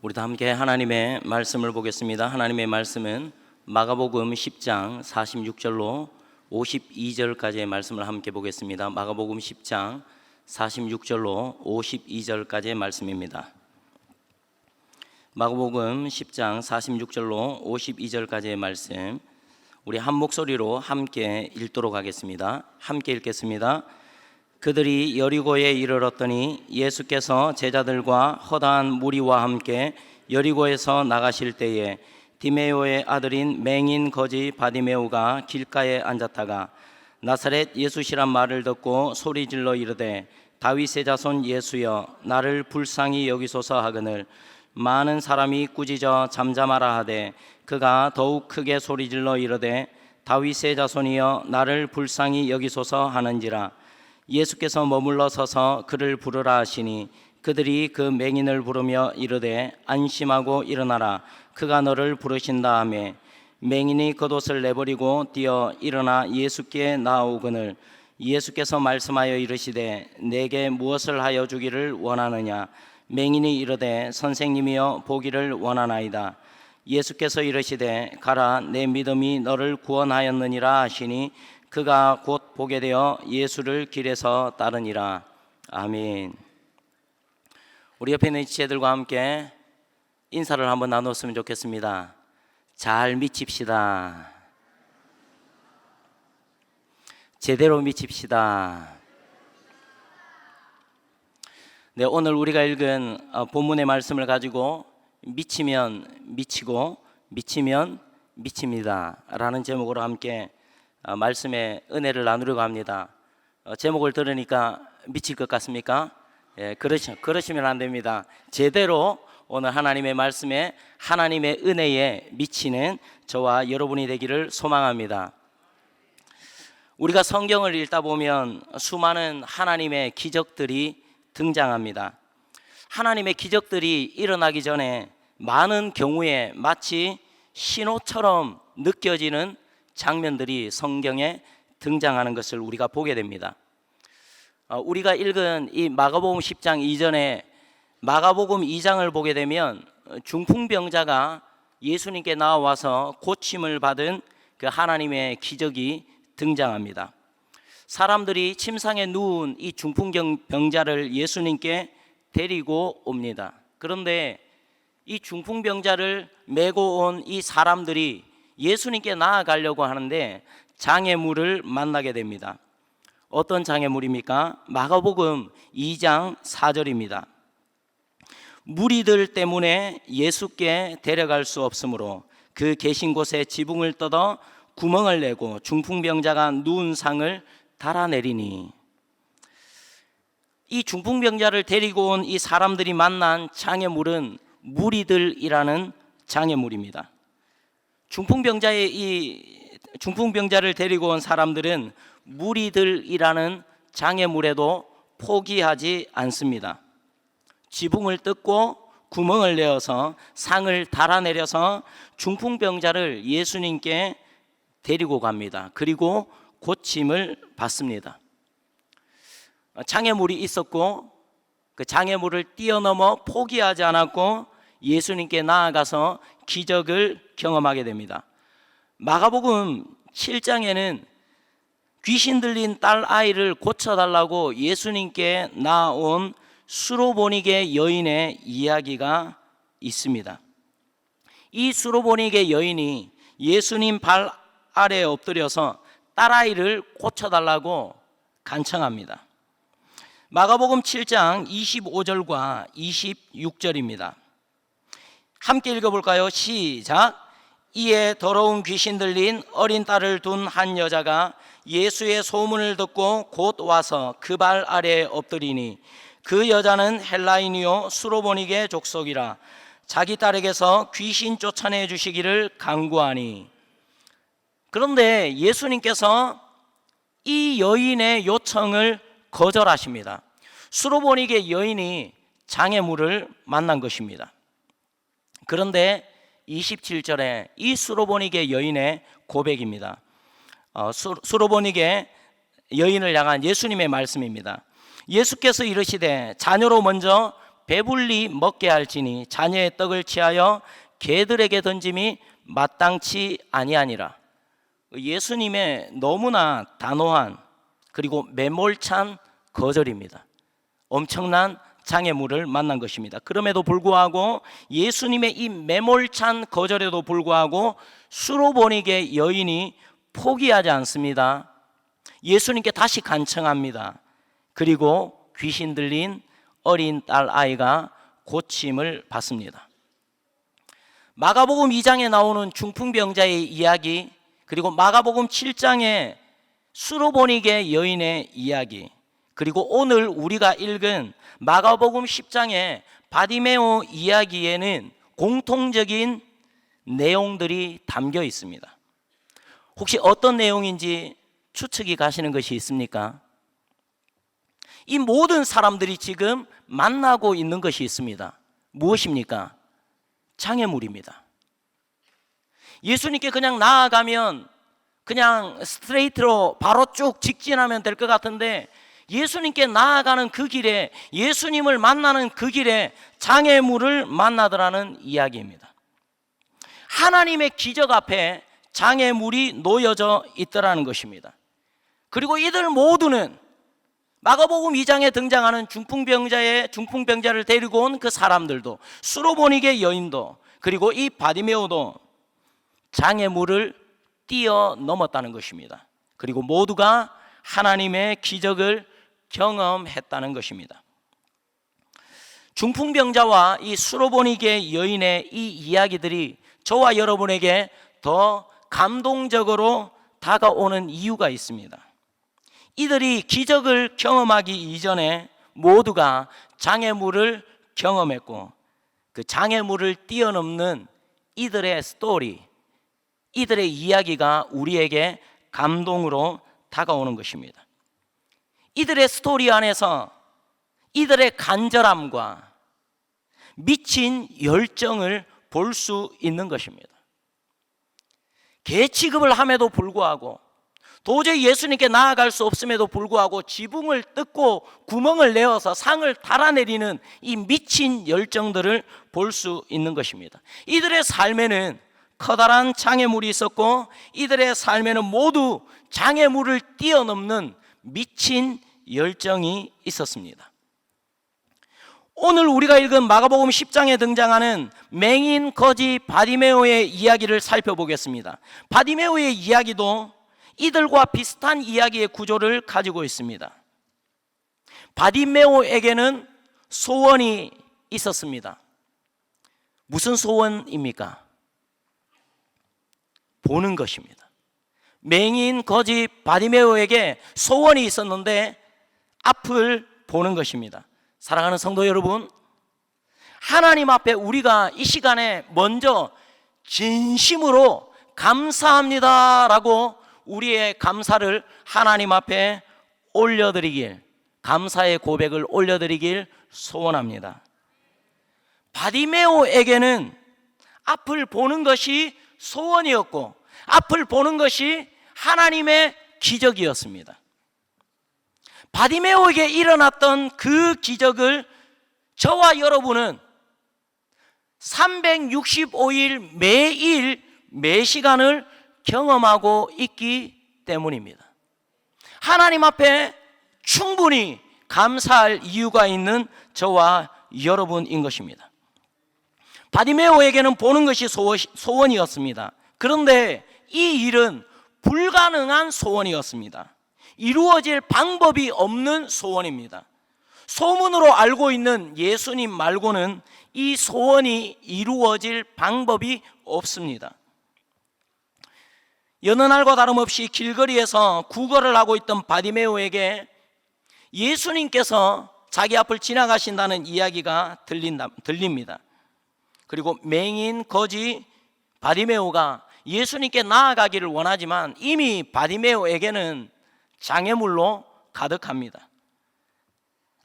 우리 다 함께 하나님의 말씀을 보겠습니다. 하나님의 말씀은 마가복음 10장 46절로 52절까지의 말씀을 함께 보겠습니다. 마가복음 10장 46절로 52절까지의 말씀입니다. 마가복음 10장 46절로 52절까지의 말씀, 우리 한 목소리로 함께 읽도록 하겠습니다. 함께 읽겠습니다. 그들이 여리고에 이르렀더니 예수께서 제자들과 허다한 무리와 함께 여리고에서 나가실 때에 디메오의 아들인 맹인 거지 바디메오가 길가에 앉았다가 나사렛 예수시란 말을 듣고 소리질러 이르되 다윗의 자손 예수여 나를 불쌍히 여기소서 하거늘 많은 사람이 꾸짖어 잠잠하라 하되 그가 더욱 크게 소리질러 이르되 다윗의 자손이여 나를 불쌍히 여기소서 하는지라. 예수께서 머물러 서서 그를 부르라 하시니 그들이 그 맹인을 부르며 이르되 안심하고 일어나라 그가 너를 부르신다 하며 맹인이 겉옷을 내버리고 뛰어 일어나 예수께 나아오거늘 예수께서 말씀하여 이르시되 내게 무엇을 하여 주기를 원하느냐. 맹인이 이르되 선생님이여 보기를 원하나이다. 예수께서 이르시되 가라 내 믿음이 너를 구원하였느니라 하시니 그가 곧 보게 되어 예수를 길에서 따르니라. 아멘. 우리 옆에 있는 지체들과 함께 인사를 한번 나눴으면 좋겠습니다. 잘 미칩시다. 제대로 미칩시다. 네, 오늘 우리가 읽은 본문의 말씀을 가지고 미치면 미치고 미치면 미칩니다 라는 제목으로 함께 말씀의 은혜를 나누려고 합니다. 제목을 들으니까 미칠 것 같습니까? 예, 그러시면 안 됩니다. 제대로 오늘 하나님의 말씀에 하나님의 은혜에 미치는 저와 여러분이 되기를 소망합니다. 우리가 성경을 읽다 보면 수많은 하나님의 기적들이 등장합니다. 하나님의 기적들이 일어나기 전에 많은 경우에 마치 신호처럼 느껴지는 장면들이 성경에 등장하는 것을 우리가 보게 됩니다. 우리가 읽은 이 마가복음 10장 이전에 마가복음 2장을 보게 되면 중풍병자가 예수님께 나와서 고침을 받은 그 하나님의 기적이 등장합니다. 사람들이 침상에 누운 이 중풍병자를 예수님께 데리고 옵니다. 그런데 이 중풍병자를 메고 온 이 사람들이 예수님께 나아가려고 하는데 장애물을 만나게 됩니다. 어떤 장애물입니까? 마가복음 2장 4절입니다. 무리들 때문에 예수께 데려갈 수 없으므로 그 계신 곳에 지붕을 뜯어 구멍을 내고 중풍병자가 누운 상을 달아내리니. 이 중풍병자를 데리고 온 이 사람들이 만난 장애물은 무리들이라는 장애물입니다. 중풍병자를 데리고 온 사람들은 무리들이라는 장애물에도 포기하지 않습니다. 지붕을 뜯고 구멍을 내어서 상을 달아내려서 중풍병자를 예수님께 데리고 갑니다. 그리고 고침을 받습니다. 장애물이 있었고 그 장애물을 뛰어넘어 포기하지 않았고 예수님께 나아가서 기적을 경험하게 됩니다. 마가복음 7장에는 귀신 들린 딸 아이를 고쳐달라고 예수님께 나온 수로보니게 여인의 이야기가 있습니다. 이 수로보니게 여인이 예수님 발 아래에 엎드려서 딸아이를 고쳐달라고 간청합니다. 마가복음 7장 25절과 26절입니다. 함께 읽어볼까요? 시작. 이에 더러운 귀신 들린 어린 딸을 둔 한 여자가 예수의 소문을 듣고 곧 와서 그 발 아래에 엎드리니 그 여자는 헬라인이요 수로보니게 족속이라 자기 딸에게서 귀신 쫓아내 주시기를 간구하니. 그런데 예수님께서 이 여인의 요청을 거절하십니다. 수로보니게 여인이 장애물을 만난 것입니다. 그런데 27절에 이 수로보니게 여인의 고백입니다. 수로보니게 여인을 향한 예수님의 말씀입니다. 예수께서 이르시되 자녀로 먼저 배불리 먹게 할지니 자녀의 떡을 취하여 개들에게 던짐이 마땅치 아니하니라. 예수님의 너무나 단호한 그리고 매몰찬 거절입니다. 엄청난 장애물을 만난 것입니다. 그럼에도 불구하고 예수님의 이 매몰찬 거절에도 불구하고 수로보니게 여인이 포기하지 않습니다. 예수님께 다시 간청합니다. 그리고 귀신 들린 어린 딸 아이가 고침을 받습니다. 마가복음 2장에 나오는 중풍병자의 이야기, 그리고 마가복음 7장의 수로보니게 여인의 이야기, 그리고 오늘 우리가 읽은 마가복음 10장의 바디메오 이야기에는 공통적인 내용들이 담겨 있습니다. 혹시 어떤 내용인지 추측이 가시는 것이 있습니까? 이 모든 사람들이 지금 만나고 있는 것이 있습니다. 무엇입니까? 장애물입니다. 예수님께 그냥 나아가면 그냥 스트레이트로 바로 쭉 직진하면 될 것 같은데, 예수님께 나아가는 그 길에, 예수님을 만나는 그 길에 장애물을 만나더라는 이야기입니다. 하나님의 기적 앞에 장애물이 놓여져 있더라는 것입니다. 그리고 이들 모두는 마가복음 2장에 등장하는 중풍병자를 데리고 온 그 사람들도, 수로보니게 여인도, 그리고 이 바디메오도 장애물을 뛰어넘었다는 것입니다. 그리고 모두가 하나님의 기적을 경험했다는 것입니다. 중풍병자와 이 수로보니게 여인의 이 이야기들이 저와 여러분에게 더 감동적으로 다가오는 이유가 있습니다. 이들이 기적을 경험하기 이전에 모두가 장애물을 경험했고, 그 장애물을 뛰어넘는 이들의 스토리, 이들의 이야기가 우리에게 감동으로 다가오는 것입니다. 이들의 스토리 안에서 이들의 간절함과 미친 열정을 볼 수 있는 것입니다. 개 취급을 함에도 불구하고, 도저히 예수님께 나아갈 수 없음에도 불구하고 지붕을 뜯고 구멍을 내어서 상을 달아내리는 이 미친 열정들을 볼 수 있는 것입니다. 이들의 삶에는 커다란 장애물이 있었고, 이들의 삶에는 모두 장애물을 뛰어넘는 미친 열정이 있었습니다. 오늘 우리가 읽은 마가복음 10장에 등장하는 맹인 거지 바디메오의 이야기를 살펴보겠습니다. 바디메오의 이야기도 이들과 비슷한 이야기의 구조를 가지고 있습니다. 바디메오에게는 소원이 있었습니다. 무슨 소원입니까? 보는 것입니다. 맹인 거지 바디메오에게 소원이 있었는데 앞을 보는 것입니다. 사랑하는 성도 여러분, 하나님 앞에 우리가 이 시간에 먼저 진심으로 감사합니다라고 우리의 감사를 하나님 앞에 올려드리길, 감사의 고백을 올려드리길 소원합니다. 바디메오에게는 앞을 보는 것이 소원이었고, 앞을 보는 것이 하나님의 기적이었습니다. 바디메오에게 일어났던 그 기적을 저와 여러분은 365일 매일 매시간을 경험하고 있기 때문입니다. 하나님 앞에 충분히 감사할 이유가 있는 저와 여러분인 것입니다. 바디메오에게는 보는 것이 소원이었습니다. 그런데 이 일은 불가능한 소원이었습니다. 이루어질 방법이 없는 소원입니다. 소문으로 알고 있는 예수님 말고는 이 소원이 이루어질 방법이 없습니다. 여느 날과 다름없이 길거리에서 구걸을 하고 있던 바디메오에게 예수님께서 자기 앞을 지나가신다는 이야기가 들립니다. 그리고 맹인 거지 바디메오가 예수님께 나아가기를 원하지만 이미 바디메오에게는 장애물로 가득합니다.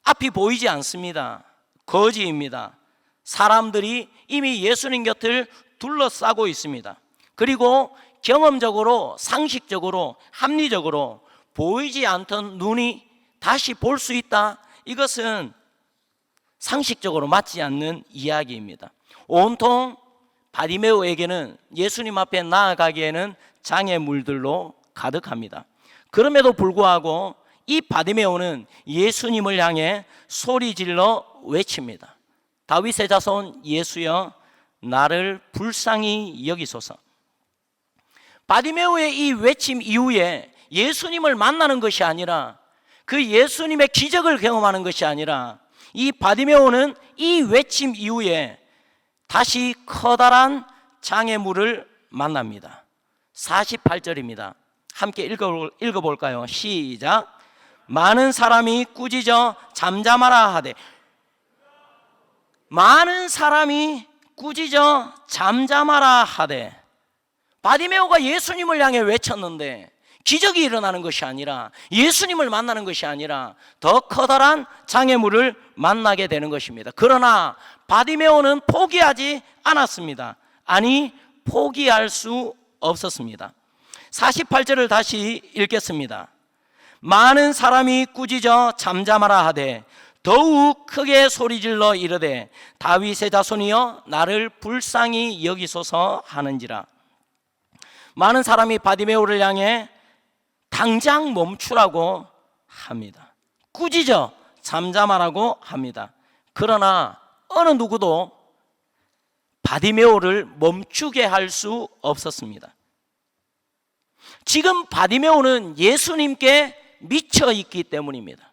앞이 보이지 않습니다. 거지입니다. 사람들이 이미 예수님 곁을 둘러싸고 있습니다. 그리고 경험적으로, 상식적으로, 합리적으로 보이지 않던 눈이 다시 볼 수 있다. 이것은 상식적으로 맞지 않는 이야기입니다. 온통 바디메오에게는 예수님 앞에 나아가기에는 장애물들로 가득합니다. 그럼에도 불구하고 이 바디메오는 예수님을 향해 소리질러 외칩니다. 다윗의 자손 예수여, 나를 불쌍히 여기소서. 바디메오의 이 외침 이후에 예수님을 만나는 것이 아니라, 그 예수님의 기적을 경험하는 것이 아니라, 이 바디메오는 이 외침 이후에 다시 커다란 장애물을 만납니다. 48절입니다. 함께 읽어볼까요? 시작. 많은 사람이 꾸짖어 잠잠하라 하되, 많은 사람이 꾸짖어 잠잠하라 하되. 바디메오가 예수님을 향해 외쳤는데 기적이 일어나는 것이 아니라, 예수님을 만나는 것이 아니라 더 커다란 장애물을 만나게 되는 것입니다. 그러나 바디메오는 포기하지 않았습니다. 아니, 포기할 수 없었습니다. 48절을 다시 읽겠습니다. 많은 사람이 꾸짖어 잠잠하라 하되 더욱 크게 소리질러 이르되 다윗의 자손이여, 나를 불쌍히 여기소서 하는지라. 많은 사람이 바디메오를 향해 당장 멈추라고 합니다. 꾸짖어 잠잠하라고 합니다. 그러나 어느 누구도 바디메오를 멈추게 할 수 없었습니다. 지금 바디메오는 예수님께 미쳐 있기 때문입니다.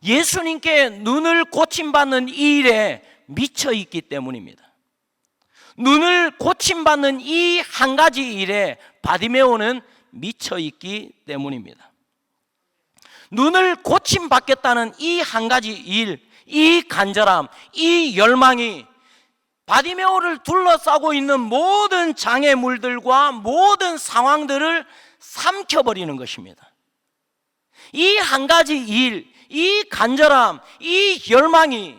예수님께 눈을 고침받는 이 일에 미쳐 있기 때문입니다. 눈을 고침받는 이 한 가지 일에 바디메오는 미쳐 있기 때문입니다. 눈을 고침받겠다는 이 한 가지 일, 이 간절함, 이 열망이 바디메오를 둘러싸고 있는 모든 장애물들과 모든 상황들을 삼켜버리는 것입니다. 이 한 가지 일, 이 간절함, 이 열망이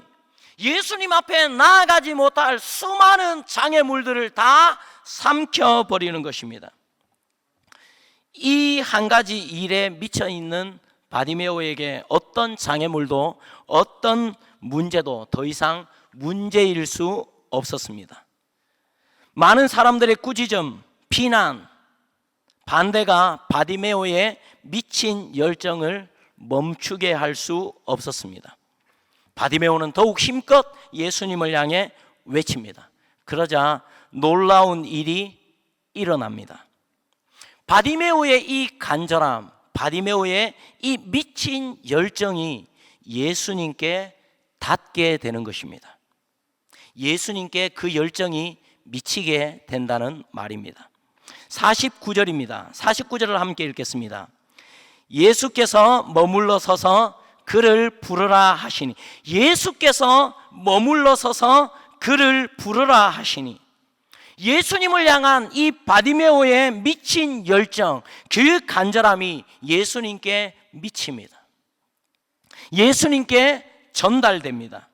예수님 앞에 나아가지 못할 수많은 장애물들을 다 삼켜버리는 것입니다. 이 한 가지 일에 미쳐 있는 바디메오에게 어떤 장애물도, 어떤 문제도 더 이상 문제일 수 없었습니다. 많은 사람들의 꾸짖음, 비난, 반대가 바디메오의 미친 열정을 멈추게 할 수 없었습니다. 바디메오는 더욱 힘껏 예수님을 향해 외칩니다. 그러자 놀라운 일이 일어납니다. 바디메오의 이 간절함, 바디메오의 이 미친 열정이 예수님께 닿게 되는 것입니다. 예수님께 그 열정이 미치게 된다는 말입니다. 49절입니다. 49절을 함께 읽겠습니다. 예수께서 머물러 서서 그를 부르라 하시니, 예수께서 머물러 서서 그를 부르라 하시니, 예수님을 향한 이 바디메오의 미친 열정, 그 간절함이 예수님께 미칩니다. 예수님께 전달됩니다.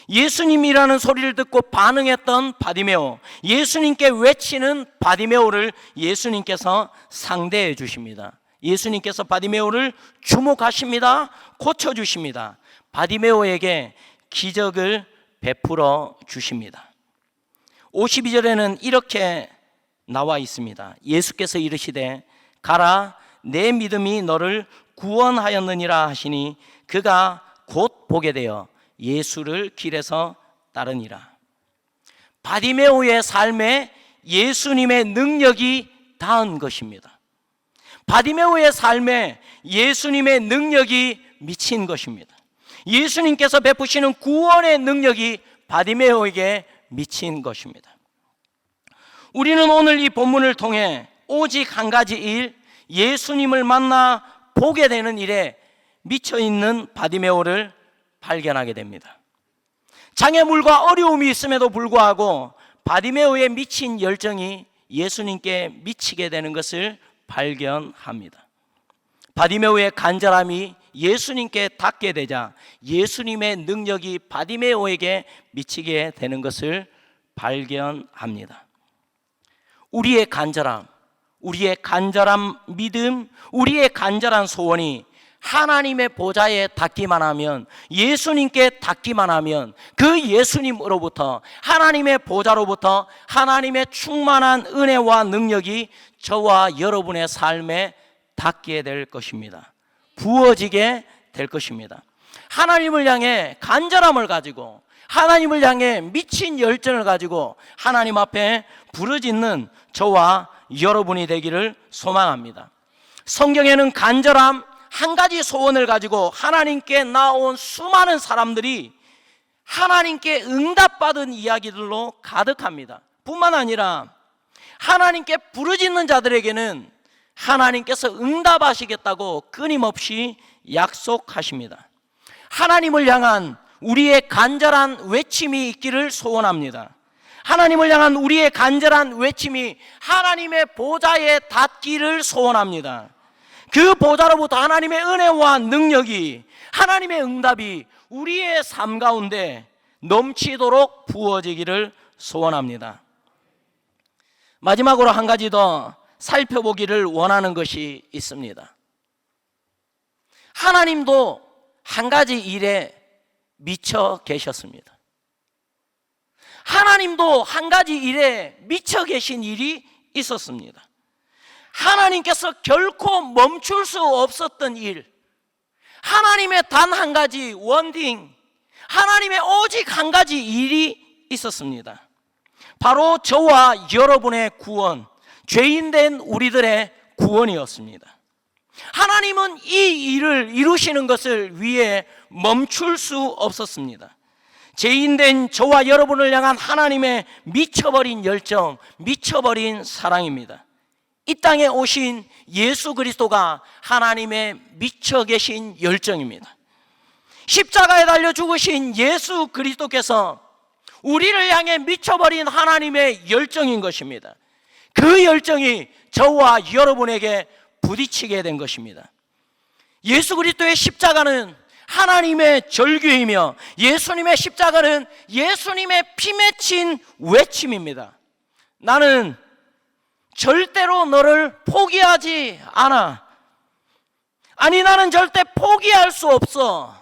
예수님이라는 소리를 듣고 반응했던 바디메오, 예수님께 외치는 바디메오를 예수님께서 상대해 주십니다. 예수님께서 바디메오를 주목하십니다. 고쳐주십니다. 바디메오에게 기적을 베풀어 주십니다. 52절에는 이렇게 나와 있습니다. 예수께서 이르시되 가라, 내 믿음이 너를 구원하였느니라 하시니 그가 곧 보게 되어 예수를 길에서 따르니라. 바디메오의 삶에 예수님의 능력이 닿은 것입니다. 바디메오의 삶에 예수님의 능력이 미친 것입니다. 예수님께서 베푸시는 구원의 능력이 바디메오에게 미친 것입니다. 우리는 오늘 이 본문을 통해 오직 한 가지 일, 예수님을 만나 보게 되는 일에 미쳐있는 바디메오를 발견하게 됩니다. 장애물과 어려움이 있음에도 불구하고 바디메오의 미친 열정이 예수님께 미치게 되는 것을 발견합니다. 바디메오의 간절함이 예수님께 닿게 되자 예수님의 능력이 바디메오에게 미치게 되는 것을 발견합니다. 우리의 간절함, 우리의 간절한 믿음, 우리의 간절한 소원이 하나님의 보좌에 닿기만 하면, 예수님께 닿기만 하면 그 예수님으로부터, 하나님의 보좌로부터 하나님의 충만한 은혜와 능력이 저와 여러분의 삶에 닿게 될 것입니다. 부어지게 될 것입니다. 하나님을 향해 간절함을 가지고, 하나님을 향해 미친 열정을 가지고 하나님 앞에 부르짖는 저와 여러분이 되기를 소망합니다. 성경에는 간절함, 한 가지 소원을 가지고 하나님께 나온 수많은 사람들이 하나님께 응답받은 이야기들로 가득합니다. 뿐만 아니라 하나님께 부르짖는 자들에게는 하나님께서 응답하시겠다고 끊임없이 약속하십니다. 하나님을 향한 우리의 간절한 외침이 있기를 소원합니다. 하나님을 향한 우리의 간절한 외침이 하나님의 보좌에 닿기를 소원합니다. 그 보좌로부터 하나님의 은혜와 능력이, 하나님의 응답이 우리의 삶 가운데 넘치도록 부어지기를 소원합니다. 마지막으로 한 가지 더 살펴보기를 원하는 것이 있습니다. 하나님도 한 가지 일에 미쳐 계셨습니다. 하나님도 한 가지 일에 미쳐 계신 일이 있었습니다. 하나님께서 결코 멈출 수 없었던 일, 하나님의 단 한 가지 원딩, 하나님의 오직 한 가지 일이 있었습니다. 바로 저와 여러분의 구원, 죄인된 우리들의 구원이었습니다. 하나님은 이 일을 이루시는 것을 위해 멈출 수 없었습니다. 죄인된 저와 여러분을 향한 하나님의 미쳐버린 열정, 미쳐버린 사랑입니다. 이 땅에 오신 예수 그리스도가 하나님의 미쳐 계신 열정입니다. 십자가에 달려 죽으신 예수 그리스도께서 우리를 향해 미쳐버린 하나님의 열정인 것입니다. 그 열정이 저와 여러분에게 부딪히게 된 것입니다. 예수 그리스도의 십자가는 하나님의 절규이며, 예수님의 십자가는 예수님의 피 맺힌 외침입니다. 나는 절대로 너를 포기하지 않아. 아니, 나는 절대 포기할 수 없어.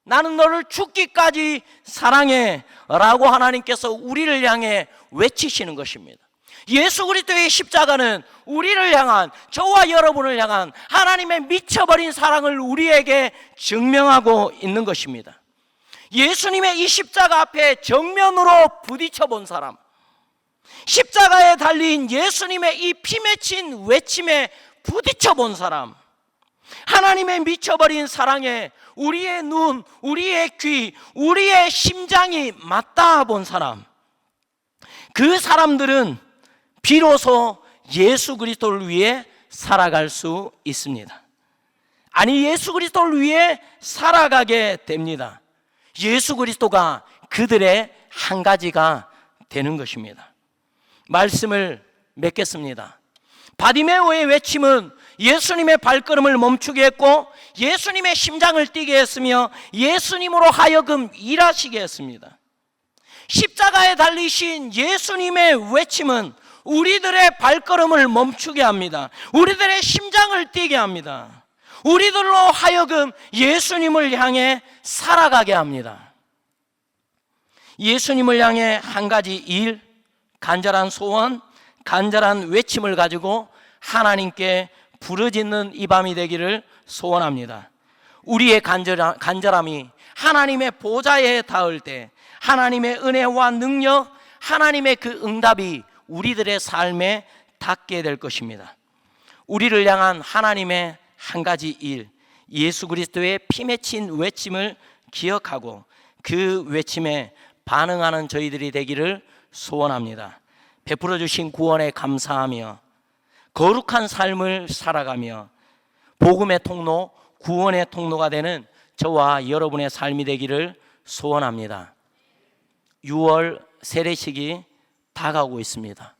나는 너를 죽기까지 사랑해 라고 하나님께서 우리를 향해 외치시는 것입니다. 예수 그리스도의 십자가는 우리를 향한, 저와 여러분을 향한 하나님의 미쳐버린 사랑을 우리에게 증명하고 있는 것입니다. 예수님의 이 십자가 앞에 정면으로 부딪혀 본 사람, 십자가에 달린 예수님의 이 피 맺힌 외침에 부딪혀 본 사람, 하나님의 미쳐버린 사랑에 우리의 눈, 우리의 귀, 우리의 심장이 맞닿아 본 사람, 그 사람들은 비로소 예수 그리스도를 위해 살아갈 수 있습니다. 아니, 예수 그리스도를 위해 살아가게 됩니다. 예수 그리스도가 그들의 한 가지가 되는 것입니다. 말씀을 맺겠습니다. 바디메오의 외침은 예수님의 발걸음을 멈추게 했고, 예수님의 심장을 뛰게 했으며, 예수님으로 하여금 일하시게 했습니다. 십자가에 달리신 예수님의 외침은 우리들의 발걸음을 멈추게 합니다. 우리들의 심장을 뛰게 합니다. 우리들로 하여금 예수님을 향해 살아가게 합니다. 예수님을 향해 한 가지 일, 간절한 소원, 간절한 외침을 가지고 하나님께 부르짖는 이 밤이 되기를 소원합니다. 우리의 간절함이 하나님의 보좌에 닿을 때 하나님의 은혜와 능력, 하나님의 그 응답이 우리들의 삶에 닿게 될 것입니다. 우리를 향한 하나님의 한 가지 일, 예수 그리스도의 피 맺힌 외침을 기억하고 그 외침에 반응하는 저희들이 되기를 소원합니다. 베풀어 주신 구원에 감사하며 거룩한 삶을 살아가며 복음의 통로, 구원의 통로가 되는 저와 여러분의 삶이 되기를 소원합니다. 6월 세례식이 다가오고 있습니다.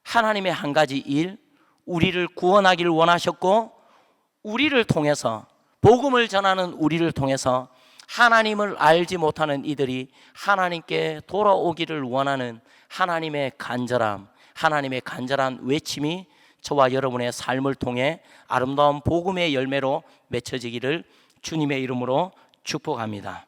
하나님의 한 가지 일, 우리를 구원하기를 원하셨고, 우리를 통해서, 복음을 전하는 우리를 통해서 하나님을 알지 못하는 이들이 하나님께 돌아오기를 원하는 하나님의 간절함, 하나님의 간절한 외침이 저와 여러분의 삶을 통해 아름다운 복음의 열매로 맺혀지기를 주님의 이름으로 축복합니다.